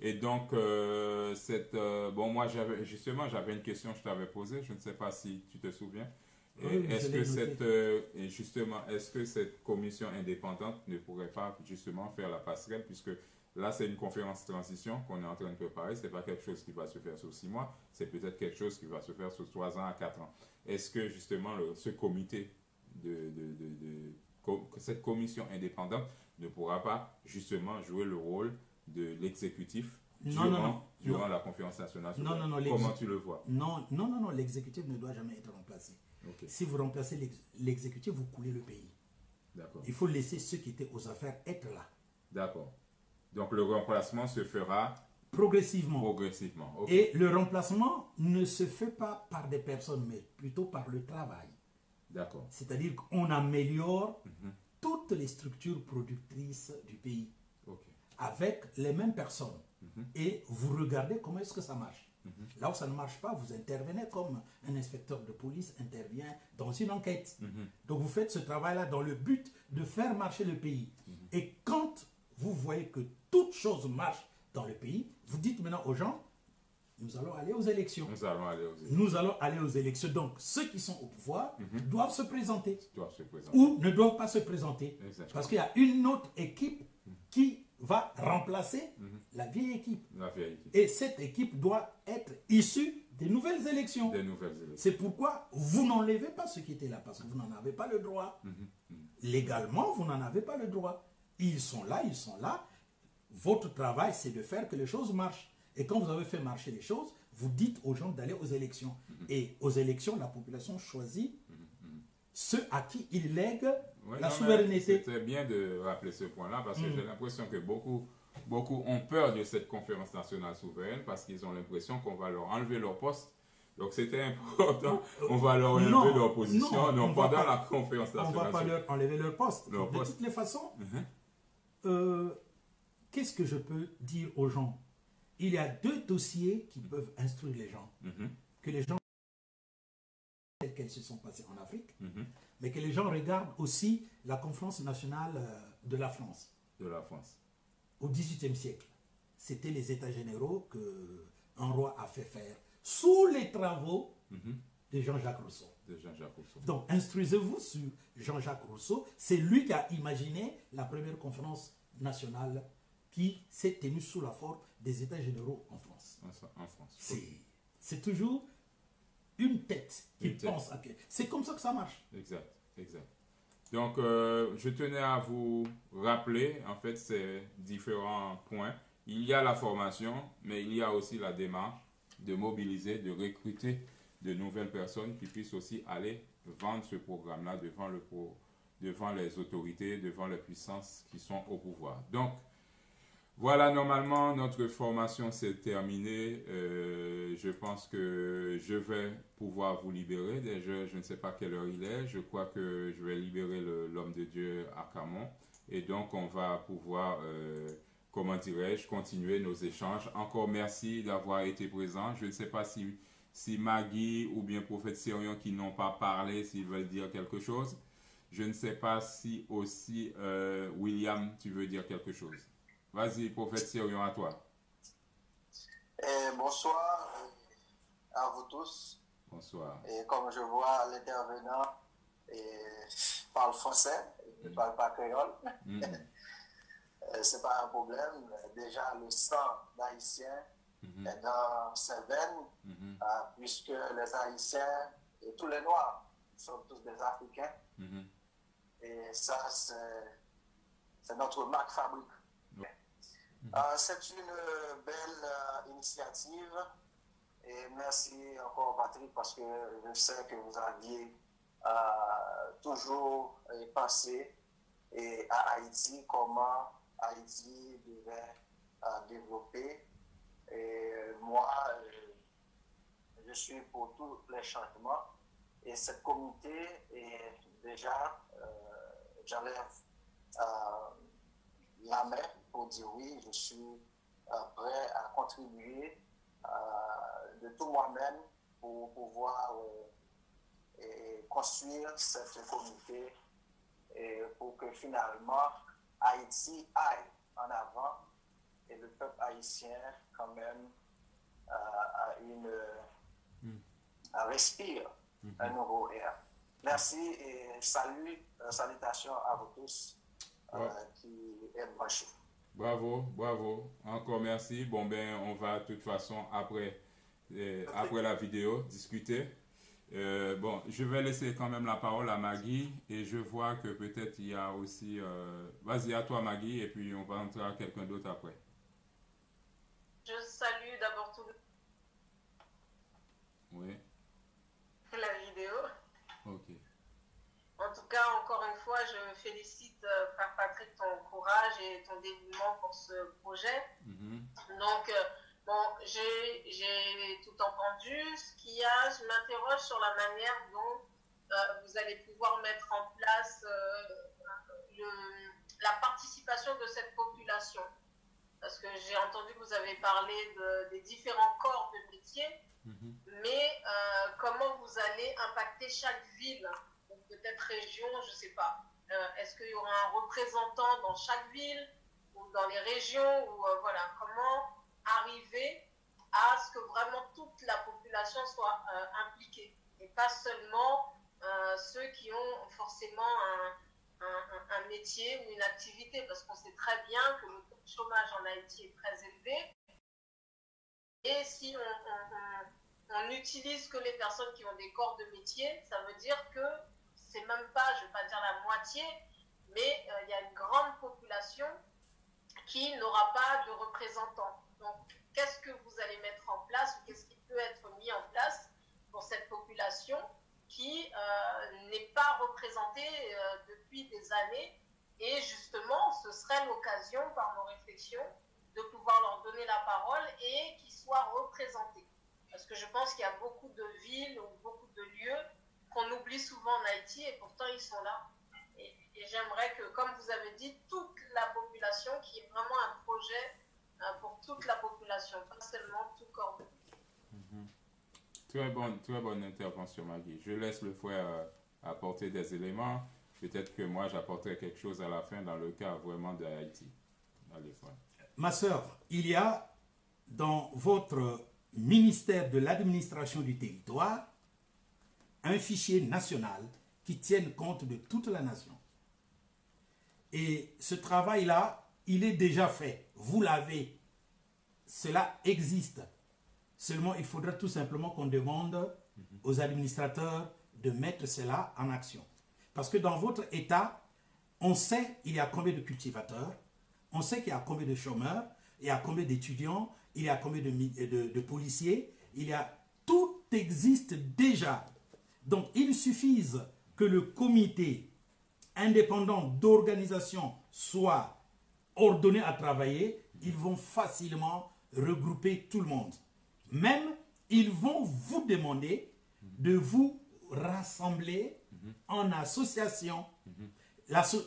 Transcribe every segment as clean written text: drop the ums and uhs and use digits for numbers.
Et donc, bon, moi, j'avais une question que je t'avais posée, je ne sais pas si tu te souviens. Et Oui, je l'ai noté. est-ce que cette commission indépendante ne pourrait pas justement faire la passerelle, puisque là, c'est une conférence de transition qu'on est en train de préparer, c'est pas quelque chose qui va se faire sur 6 mois, c'est peut-être quelque chose qui va se faire sur 3 ans à 4 ans. Est-ce que justement ce comité cette commission indépendante ne pourra pas justement jouer le rôle de l'exécutif Non, non, non, durant non, la conférence nationale non, souveraine? non, non, Comment tu le vois? non, non, non, non, l'exécutif ne doit jamais être remplacé. Ok, Si vous remplacez l'exécutif, vous coulez le pays. d'accord. Il faut laisser ceux qui étaient aux affaires être là, D'accord. Donc le remplacement se fera progressivement. progressivement. Ok, Et le remplacement ne se fait pas par des personnes, mais plutôt par le travail. d'accord. C'est-à-dire qu'on améliore toutes les structures productrices du pays Ok. avec les mêmes personnes. Mhm. Et vous regardez comment est-ce que ça marche. Mhm. Là où ça ne marche pas, vous intervenez comme un inspecteur de police intervient dans une enquête. Mhm. Donc vous faites ce travail-là dans le but de faire marcher le pays. Et quand vous voyez que toute chose marche dans le pays, vous dites maintenant aux gens, nous allons aller aux élections. Nous allons aller aux élections. Nous allons aller aux élections. Donc ceux qui sont au pouvoir doivent se présenter Tu dois se présenter. ou ne doivent pas se présenter. Exactement. Parce qu'il y a une autre équipe qui va remplacer la vieille équipe. La vieille équipe. Et cette équipe doit être issue des nouvelles élections. Des nouvelles élections. C'est pourquoi vous n'enlevez pas ceux qui étaient là, parce que vous n'en avez pas le droit. Légalement, vous n'en avez pas le droit. Ils sont là, ils sont là. Votre travail, c'est de faire que les choses marchent. Et quand vous avez fait marcher les choses, vous dites aux gens d'aller aux élections. Et aux élections, la population choisit ceux à qui il lègue Ouais, la non, mais souveraineté. c'était bien de rappeler ce point-là parce que j'ai l'impression que beaucoup ont peur de cette conférence nationale souveraine parce qu'ils ont l'impression qu'on va leur enlever leur poste. Donc c'était important, on va leur enlever Non, leur position non, on va pendant pas- la conférence On ne nationale va pas souveraine. leur enlever leur poste. Leur De poste. toutes les façons, Mhm. qu'est-ce que je peux dire aux gens? Il y a deux dossiers qui peuvent instruire les gens. Mhm. Que les gens, telles qu'elles se sont passées en Afrique, Mhm. mais que les gens regardent aussi la conférence nationale de la France De la France. au XVIIIe siècle. C'était les États généraux qu'un roi a fait faire sous les travaux Mhm. de Jean-Jacques Rousseau. De Jean-Jacques Rousseau. Donc, instruisez-vous sur Jean-Jacques Rousseau. C'est lui qui a imaginé la première conférence nationale qui s'est tenue sous la forme des États généraux en France. En France. C'est toujours une tête qui Une tête. pense à quelque. C'est comme ça que ça marche. Exact, exact. Donc, je tenais à vous rappeler, en fait, ces différents points. Il y a la formation, mais il y a aussi la démarche de mobiliser, de recruter de nouvelles personnes qui puissent aussi aller vendre ce programme-là devant les autorités, devant les puissances qui sont au pouvoir. Donc, voilà, normalement, notre formation s'est terminée. Je pense que je vais pouvoir vous libérer. Déjà, je ne sais pas quelle heure il est. Je crois que je vais libérer l'homme de Dieu à Camon. Et donc, on va pouvoir, comment dirais-je, continuer nos échanges. Encore merci d'avoir été présent. Je ne sais pas si Maggie ou bien Prophète Sirion qui n'ont pas parlé, s'ils veulent dire quelque chose. Je ne sais pas si aussi, William, tu veux dire quelque chose. Vas-y, Prophète Sirion, à toi. Bonsoir à vous tous. Bonsoir. Et comme je vois l'intervenant parle français, il ne parle pas créole, ce n'est pas un problème. Déjà, le sang d'Haïtien est dans ses veines, puisque les Haïtiens et tous les Noirs sont tous des Africains. Et ça, c'est notre marque fabrique. C'est une belle initiative et merci encore Patrick parce que je sais que vous aviez toujours pensé à Haïti, comment Haïti devait développer. Et moi, je suis pour tous les changements et cette communauté est déjà, j'enlève la main pour dire oui, je suis prêt à contribuer de tout moi-même pour pouvoir construire cette communauté et pour que finalement Haïti aille en avant et le peuple haïtien, quand même, respire un nouveau air. Merci et salutations à vous tous qui êtes branchés. Bravo, bravo. Encore merci. Bon, ben, on va de toute façon, après la vidéo, discuter. Bon, je vais laisser quand même la parole à Maggie et je vois que peut-être il y a aussi... Vas-y, à toi Maggie et puis on va entrer à quelqu'un d'autre après. Je salue d'abord tout le... Oui. La vidéo. Ok. En tout cas, encore une fois, je félicite Frère Patrick ton courage et ton dévouement pour ce projet. Donc, bon, j'ai tout entendu. Ce qu'il y a, je m'interroge sur la manière dont vous allez pouvoir mettre en place la participation de cette population. Parce que j'ai entendu que vous avez parlé des différents corps de métier, mais comment vous allez impacter chaque ville, ou peut-être région, je ne sais pas. Est-ce qu'il y aura un représentant dans chaque ville ou dans les régions, ou voilà, comment arriver à ce que vraiment toute la population soit impliquée et pas seulement ceux qui ont forcément un métier ou une activité, parce qu'on sait très bien que le taux de chômage en Haïti est très élevé. Et si on n'utilise que les personnes qui ont des corps de métier, ça veut dire que c'est même pas, je ne vais pas dire la moitié, mais il y a une grande population qui n'aura pas de représentants. Donc, qu'est-ce que vous allez mettre en place, ou qu'est-ce qui peut être mis en place pour cette population qui n'est pas représentée depuis des années? Et justement, ce serait l'occasion, par nos réflexions, de pouvoir leur donner la parole et qu'ils soient représentés. Parce que je pense qu'il y a beaucoup de villes ou beaucoup de lieux qu'on oublie souvent en Haïti et pourtant ils sont là. Et j'aimerais que, comme vous avez dit, toute la population, qui est vraiment un projet pour toute la population, pas seulement tout corps. Très bonne intervention, Maggie. Je laisse le frère apporter des éléments. Peut-être que moi, j'apporterai quelque chose à la fin dans le cas vraiment de Haïti. Allez, frère. Ma sœur, il y a dans votre ministère de l'administration du territoire un fichier national qui tienne compte de toute la nation. Et ce travail-là, il est déjà fait. Vous l'avez. Cela existe. Seulement, il faudra tout simplement qu'on demande aux administrateurs de mettre cela en action. Parce que dans votre État, on sait il y a combien de cultivateurs, on sait qu'il y a combien de chômeurs, il y a combien d'étudiants, il y a combien de policiers, tout existe déjà. Donc, il suffit que le comité indépendant d'organisation soit ordonné à travailler, ils vont facilement regrouper tout le monde. Même, ils vont vous demander de vous rassembler en association.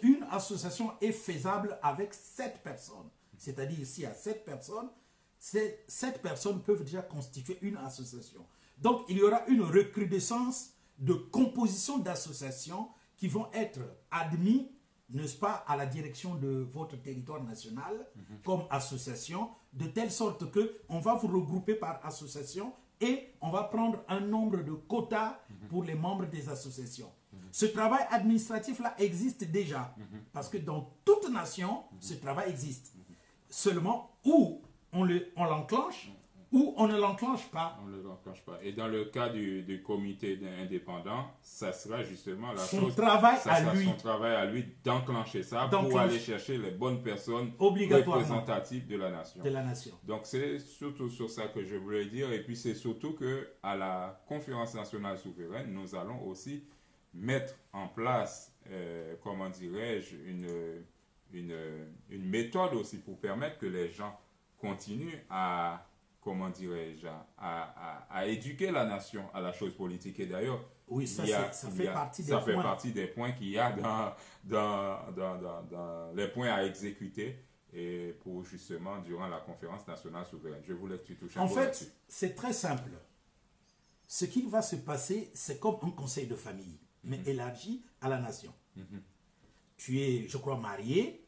Une association est faisable avec 7 personnes. C'est-à-dire, s'il y a 7 personnes, ces 7 personnes peuvent déjà constituer une association. Donc, il y aura une recrudescence de composition d'associations qui vont être admis, n'est-ce pas, à la direction de votre territoire national comme association, de telle sorte qu'on va vous regrouper par association et on va prendre un nombre de quotas pour les membres des associations. Ce travail administratif-là existe déjà, parce que dans toute nation, ce travail existe. Seulement, où on l'enclenche, ou on ne l'enclenche pas. On ne l'enclenche pas. Et dans le cas du comité indépendant, ça sera justement son travail à lui d'enclencher ça pour aller chercher les bonnes personnes représentatives de la nation. Donc c'est surtout sur ça que je voulais dire. Et puis c'est surtout qu'à la conférence nationale souveraine, nous allons aussi mettre en place, comment dirais-je, une méthode aussi pour permettre que les gens continuent à, comment dirais-je, à éduquer la nation à la chose politique. Et d'ailleurs, oui, ça fait partie des points qu'il y a dans les points à exécuter et pour justement durant la conférence nationale souveraine. Je voulais que tu touches un peu là-dessus. En fait, c'est très simple. Ce qui va se passer, c'est comme un conseil de famille, mais élargi à la nation. Tu es, je crois, marié,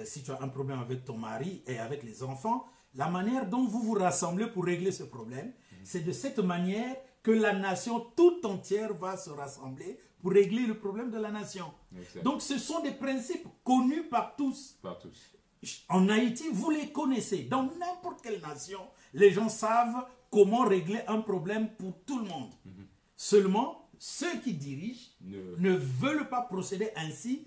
si tu as un problème avec ton mari et avec les enfants, la manière dont vous vous rassemblez pour régler ce problème, c'est de cette manière que la nation tout entière va se rassembler pour régler le problème de la nation. Exact. Donc ce sont des principes connus par tous. Par tous. En Haïti, vous les connaissez. Dans n'importe quelle nation, les gens savent comment régler un problème pour tout le monde. Seulement, ceux qui dirigent ne veulent pas procéder ainsi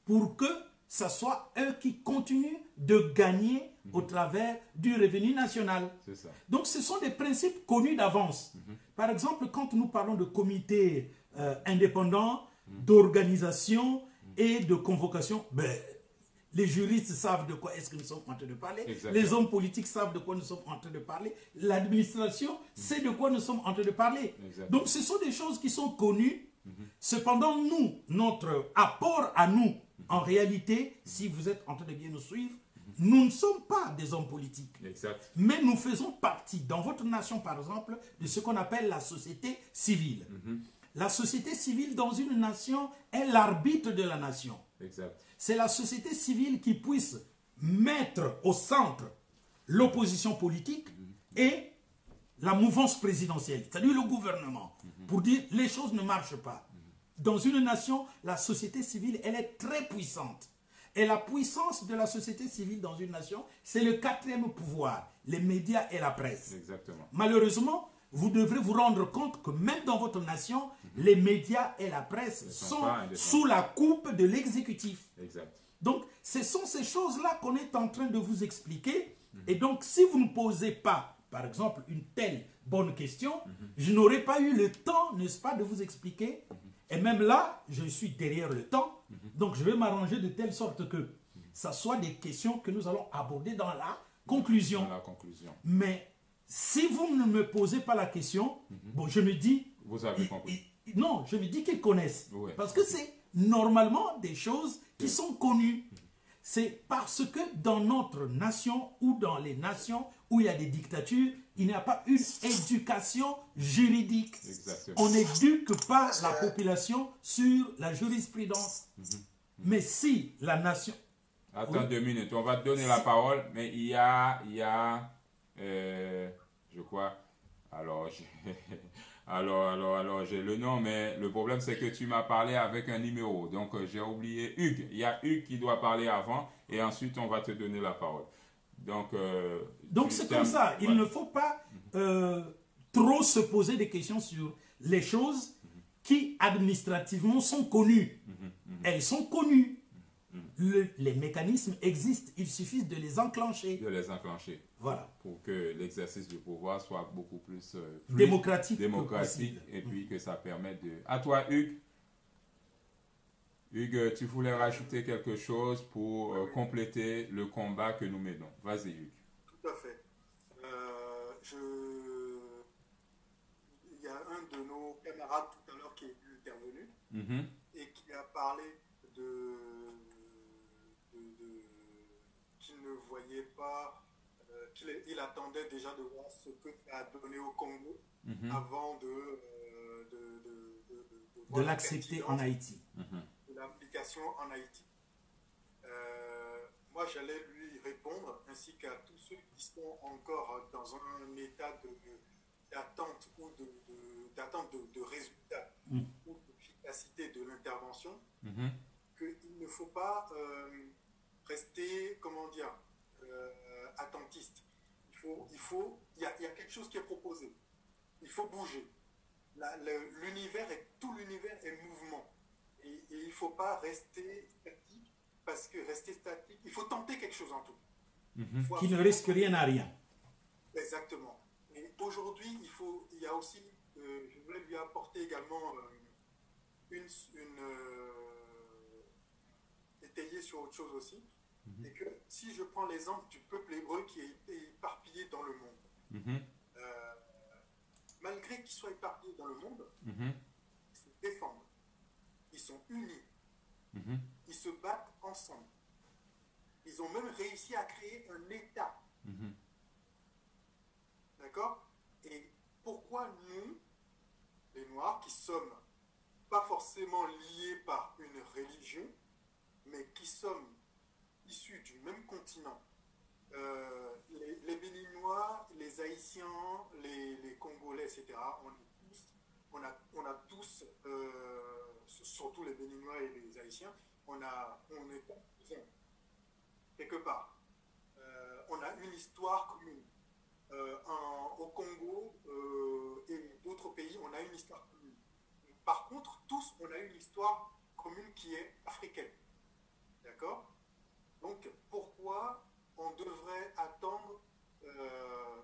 pour que ce soit eux qui continuent de gagner au travers du revenu national. C'est ça. Donc, ce sont des principes connus d'avance. Par exemple, quand nous parlons de comités indépendants, d'organisation et de convocation, ben, les juristes savent de quoi est-ce que nous sommes en train de parler. Exactement. Les hommes politiques savent de quoi nous sommes en train de parler. L'administration sait de quoi nous sommes en train de parler. Exactement. Donc, ce sont des choses qui sont connues. Cependant, nous, notre apport à nous, en réalité, si vous êtes en train de bien nous suivre, nous ne sommes pas des hommes politiques. Exact. Mais nous faisons partie, dans votre nation par exemple, de ce qu'on appelle la société civile. La société civile dans une nation est l'arbitre de la nation. Exact. C'est la société civile qui puisse mettre au centre l'opposition politique et la mouvance présidentielle, c'est-à-dire le gouvernement, pour dire les choses ne marchent pas. Dans une nation, la société civile, elle est très puissante. Et la puissance de la société civile dans une nation, c'est le quatrième pouvoir, les médias et la presse. Exactement. Malheureusement, vous devrez vous rendre compte que même dans votre nation, les médias et la presse sont sous la coupe de l'exécutif. Exact. Donc, ce sont ces choses-là qu'on est en train de vous expliquer. Et donc, si vous ne posez pas, par exemple, une telle bonne question, je n'aurais pas eu le temps, n'est-ce pas, de vous expliquer. Et même là, je suis derrière le temps. Donc, je vais m'arranger de telle sorte que ça soit des questions que nous allons aborder dans la conclusion. Dans la conclusion. Mais si vous ne me posez pas la question, bon, je me dis... Vous avez compris. Non, je me dis qu'ils connaissent. Ouais. Parce que c'est normalement des choses qui sont connues. C'est parce que dans notre nation ou dans les nations où il y a des dictatures, il n'y a pas une éducation juridique. Exactement. On n'éduque pas la population sur la jurisprudence. Mais si la nation... Attends Oui. 2 minutes, on va te donner la parole, mais il y a je crois, alors, alors j'ai le nom, mais le problème c'est que tu m'as parlé avec un numéro, donc j'ai oublié Hugues. Il y a Hugues qui doit parler avant, et ensuite on va te donner la parole. Donc c'est comme ça, il ne faut pas trop se poser des questions sur les choses qui administrativement sont connues. Elles sont connues. Les mécanismes existent, il suffit de les enclencher. De les enclencher. Voilà. Pour que l'exercice du pouvoir soit beaucoup plus Démocratique et puis que ça permette de... À toi, Hugues. Hugues, tu voulais rajouter quelque chose pour compléter le combat que nous menons. Vas-y, Hugues. Tout à fait. Il y a un de nos camarades tout à l'heure qui est intervenu et qui a parlé qu'il ne voyait pas, qu'il attendait déjà de voir ce que ça a donné au Congo avant de l'accepter en Haïti. De l'application en Haïti. Moi, j'allais lui répondre, ainsi qu'à tous ceux qui sont encore dans un état d'attente ou d'attente de résultats ou d'efficacité de l'intervention, qu'il ne faut pas rester, comment dire, attentiste. Il y a quelque chose qui est proposé. Il faut bouger. Tout l'univers est mouvement. Et il ne faut pas rester statique, parce que rester statique, il faut tenter quelque chose en tout. Qui ne risque rien à rien. Exactement. Et aujourd'hui, il y a aussi, je voulais lui apporter également étayer sur autre chose aussi, et que si je prends l'exemple du peuple hébreu qui a été éparpillé dans le monde, malgré qu'ils soient éparpillés dans le monde, ils se défendent, ils sont unis, ils se battent ensemble. Ils ont même réussi à créer un État. D'accord? Et pourquoi nous, les Noirs, qui sommes pas forcément liés par une religion, mais qui sommes issus du même continent. Les Béninois, les Haïtiens, les Congolais, etc., on a tous, surtout les Béninois et les Haïtiens, on est cousins, quelque part. On a une histoire commune. Au Congo et d'autres pays, on a une histoire commune. Par contre, tous, on a une histoire commune qui est africaine. D'accord? Donc, pourquoi on devrait attendre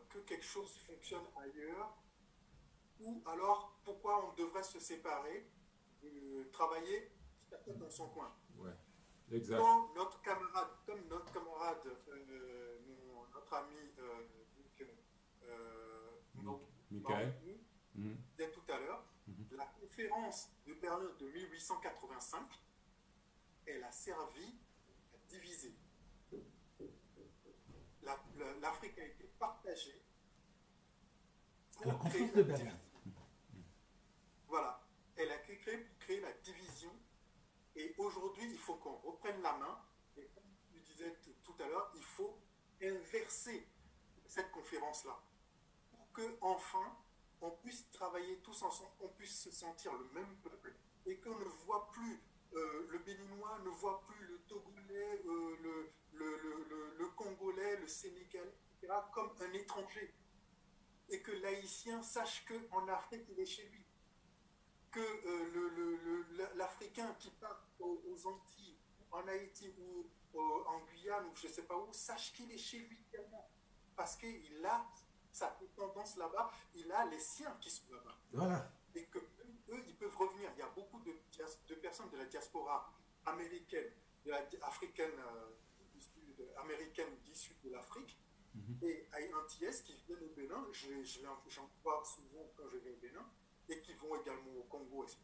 que quelque chose fonctionne ailleurs? Ou alors, pourquoi on devrait se séparer, travailler chacun dans son coin? Ouais, exact. Comme notre camarade, notre ami Michael disait tout à l'heure, la conférence de Berlin de 1885, elle a servi à diviser. L'Afrique a été partagée. La conférence de Berlin. Voilà. Elle a été créée pour créer la division. Et aujourd'hui, il faut qu'on reprenne la main. Et comme tu disais tout à l'heure, il faut inverser cette conférence-là. Pour qu'enfin, on puisse travailler tous ensemble, on puisse se sentir le même peuple. Et qu'on ne voit plus le Béninois, ne voit plus le Togolais, le Congolais, le Sénégalais, etc., comme un étranger. Et que l'Haïtien sache qu'en Afrique, il est chez lui. Que l'Africain qui part aux Antilles, en Haïti ou en Guyane, ou je ne sais pas où, sache qu'il est chez lui également. Parce qu'il a sa tendance là-bas, il a les siens qui sont là-bas. Voilà. Et que eux, ils peuvent revenir. Il y a beaucoup de personnes de la diaspora américaine, africaine, américaine d'issue de l'Afrique, et antillaises qui viennent au Bénin. J'en parle souvent quand je vais au Bénin, et qui vont également au Congo, etc.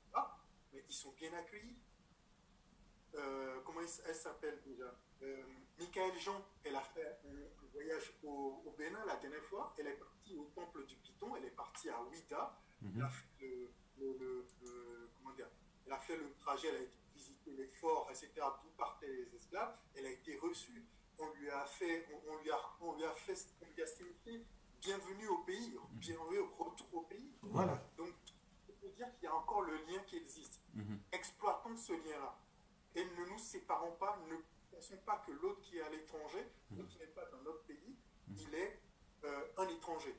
Mais ils sont bien accueillis. Comment elle s'appelle déjà? Michael Jean, elle a fait un voyage au Bénin la dernière fois. Elle est partie au temple du Python, elle est partie à Ouida. Elle a fait comment dire, elle a fait le trajet, elle a été visiter les forts, etc. D'où partaient les esclaves. Elle a été reçue. On lui a signifié bienvenue au pays, bienvenue au retour au pays. Voilà. Donc, il faut dire qu'il y a encore le lien qui existe. Exploitons ce lien-là. Et ne nous séparons pas, ne pensons pas que l'autre qui est à l'étranger, l'autre qui n'est pas dans notre pays, il est un étranger.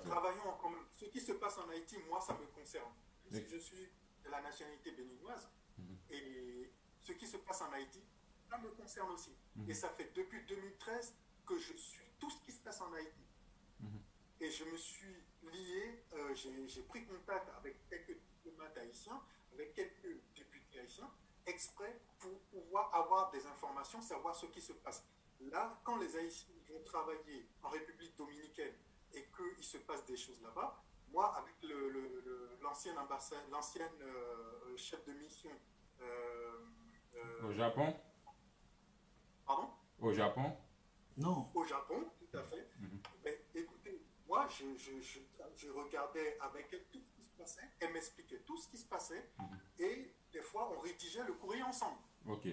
Travaillons en commun. Ce qui se passe en Haïti, moi, ça me concerne. Je suis de la nationalité béninoise, et ce qui se passe en Haïti, ça me concerne aussi. Et ça fait depuis 2013 que je suis tout ce qui se passe en Haïti. Et je me suis lié, j'ai pris contact avec quelques diplomates haïtiens, avec quelques députés haïtiens, exprès pour pouvoir avoir des informations, savoir ce qui se passe. Là, quand les Haïtiens vont travailler en République dominicaine et qu'il se passe des choses là-bas, moi, avec l'ancienne chef de mission au Japon. Pardon? Au Japon? Non. Au Japon, tout à fait. Mais écoutez, moi, je regardais avec elle tout ce qui se passait, elle m'expliquait tout ce qui se passait, et des fois, on rédigeait le courrier ensemble. Ok.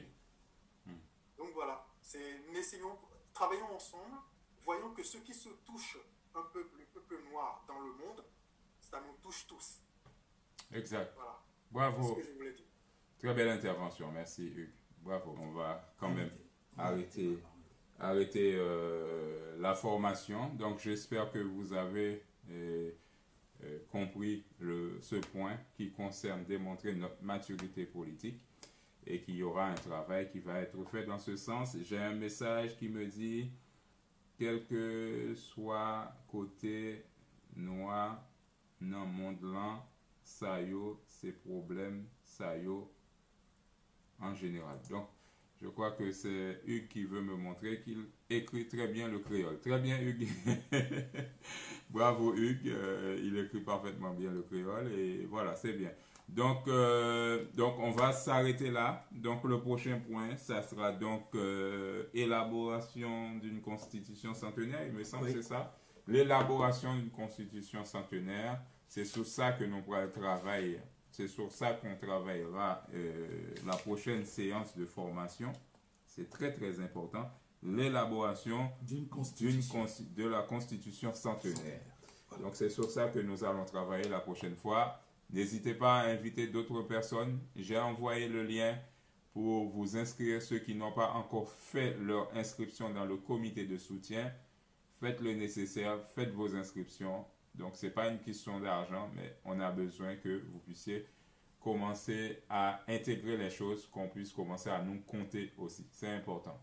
Donc voilà, travaillons ensemble, voyons que ceux qui se touchent un peu, le peuple noir dans le monde, ça nous touche tous. Exact. Voilà. Bravo. C'est ce que je voulais dire. Très belle intervention, merci Hugues. Bravo, on va quand même arrêter la formation. Donc j'espère que vous avez compris ce point qui concerne démontrer notre maturité politique et qu'il y aura un travail qui va être fait dans ce sens. J'ai un message qui me dit, quel que soit côté noir dans le monde là, ça y est, ces problèmes, ça y est en général. Donc, je crois que c'est Hugues qui veut me montrer qu'il écrit très bien le créole. Très bien, Hugues. Bravo, Hugues. Il écrit parfaitement bien le créole et voilà, c'est bien. Donc, on va s'arrêter là. Donc, le prochain point, ça sera donc élaboration d'une constitution centenaire. Il me semble que c'est ça. L'élaboration d'une constitution centenaire, c'est sur ça que nous pourrons travailler. C'est sur ça qu'on travaillera la prochaine séance de formation. c'est très très important, l'élaboration de la constitution centenaire. Voilà. Donc c'est sur ça que nous allons travailler la prochaine fois. N'hésitez pas à inviter d'autres personnes. J'ai envoyé le lien pour vous inscrire, ceux qui n'ont pas encore fait leur inscription dans le comité de soutien. Faites le nécessaire, faites vos inscriptions. Donc ce n'est pas une question d'argent, mais on a besoin que vous puissiez commencer à intégrer les choses, qu'on puisse commencer à nous compter aussi. C'est important.